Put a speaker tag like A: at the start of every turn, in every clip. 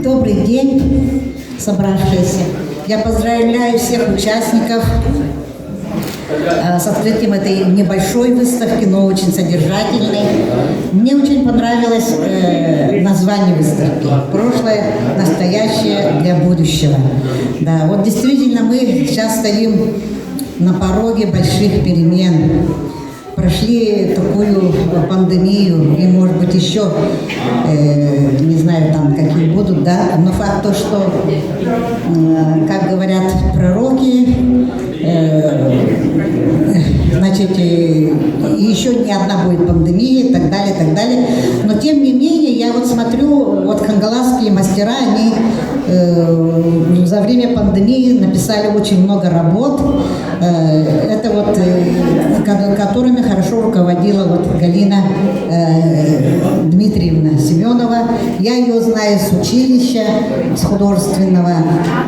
A: Добрый день, собравшиеся. Я поздравляю всех участников с открытием этой небольшой выставки, но очень содержательной. Мне очень понравилось название выставки «Прошлое, настоящее для будущего». Да, вот действительно мы сейчас стоим на пороге больших перемен. Прошли такую пандемию, и, может быть, еще, не знаю, там какие будут, да, но факт то, что, как говорят пророки, значит, еще не одна будет пандемия и так далее, и так далее. Но, тем не менее, я вот смотрю, вот хангаласские мастера, они за время пандемии написали очень много работ, это вот, которыми хорошо руководила вот Галина Дмитриевна Семенова. Я ее знаю с училища, с художественного.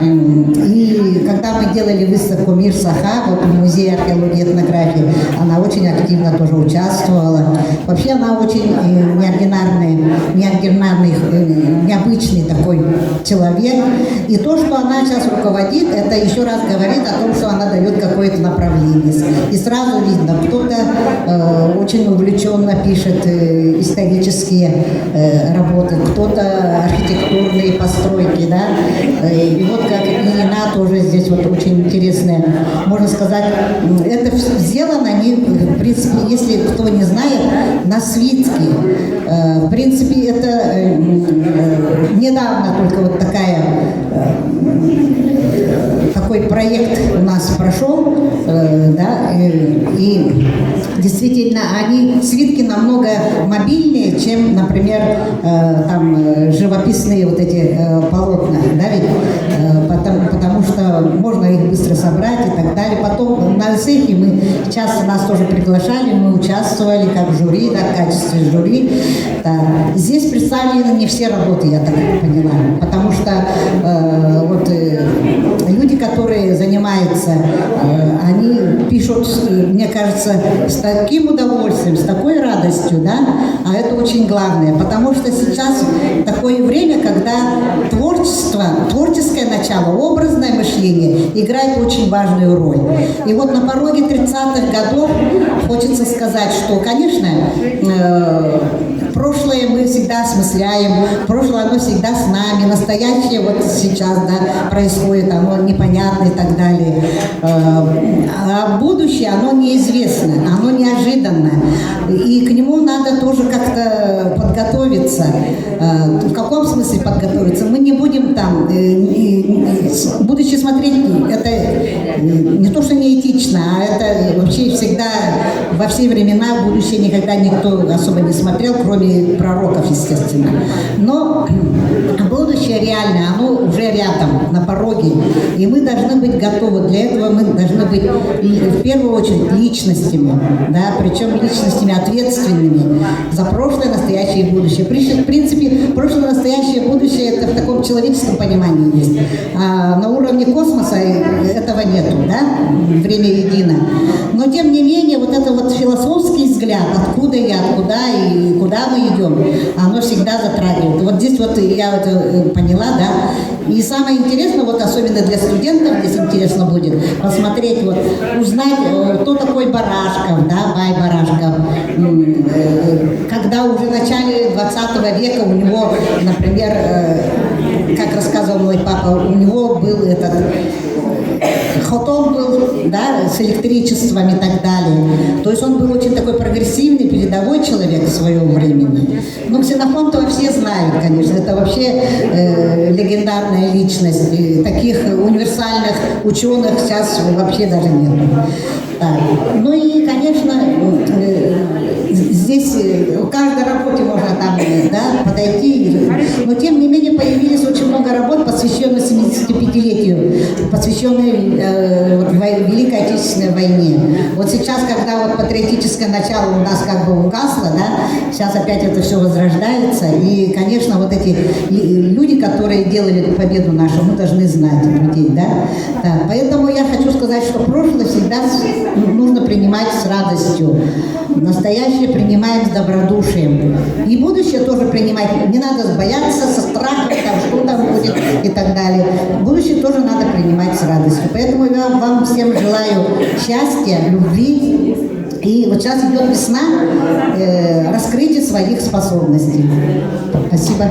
A: И когда мы делали выставку «Мир Саха», вот в Музее археологии и этнографии, она очень активно тоже участвовала. Вообще она очень необычный такой человек. И то, что она сейчас руководит, это еще раз говорит о том, что она дает какое-то направление. И сразу видно, кто-то очень увлеченно пишет исторические работы, кто-то архитектурные постройки, да. И вот как имена тоже здесь вот очень интересные. Можно сказать, это сделано, они, в принципе, если кто не знает, на свитке. В принципе, это недавно только вот такой проект у нас прошел, да, и действительно свитки намного мобильнее, чем, например, там живописные вот эти полотна, да, ведь, потому что можно их быстро собрать и так далее. Потом на цехе мы часто нас тоже приглашали, мы участвовали как жюри, да, в качестве жюри. Да. Здесь представлены не все работы, я так поняла, потому что люди, которые занимаются, они пишут, мне кажется, с таким удовольствием, с такой радостью, да, а это очень главное, потому что сейчас такое время, когда творческое начало, образное мышление играет очень важную роль. И вот на пороге 30-х годов хочется сказать, что, конечно, прошлое мы всегда осмысляем, прошлое оно всегда с нами, настоящее вот сейчас, да, происходит, оно непонятно и так далее. А будущее, оно неизвестно, оно неожиданно, и к нему надо тоже как-то подготовиться. В каком смысле подготовиться? Мы не будем там, будучи смотреть, это не то, что неэтично, а это вообще всегда, во все времена будущее никогда никто особо не смотрел, кроме пророков, естественно. Но будущее реально, оно уже рядом, на пороге, и мы должны быть готовы. Для этого мы должны быть в первую очередь личностями, да, причем личностями ответственными за прошлое, настоящее и будущее. В принципе, прошлое, настоящее, будущее это в таком человеческом понимании есть. А на уровне космоса этого нету, да, время едино. Но тем не менее, вот это вот философский взгляд, откуда я, откуда и куда мы идем, оно всегда затрагивает. Вот здесь вот я это поняла, да. И самое интересное, вот особенно для студентов, здесь интересно будет посмотреть, вот, узнать, кто такой Барашков, да, Бай Барашков. Когда уже в начале 20 века у него, например, как рассказывал мой папа, у него был этот хотом был, да, с электричеством и так далее. То есть он был очень такой прогрессивный, передовой человек своего времени. Но Ксенофонтова все знают, конечно, это вообще легендарная личность. И таких универсальных ученых сейчас вообще даже нет. Так. Ну и, конечно, здесь в каждой работе можно там, да, подойти, но тем не менее появились очень много работ, посвященных 75-летию, посвященных Великой Отечественной войне. Вот сейчас, когда вот патриотическое начало у нас как бы угасло, да, сейчас опять это все возрождается. И, конечно, вот эти люди, которые делали эту победу нашу, мы должны знать людей, да. Так, поэтому я хочу сказать, что прошлое всегда нужно принимать с радостью. Настоящее принимаем с добродушием. И будущее тоже принимать. Не надо бояться, со страхом, там, что там будет и так далее. Будущее тоже надо принимать с радостью. Поэтому я вам всем желаю счастья, любви. И вот сейчас идет весна, раскрытие своих способностей. Спасибо.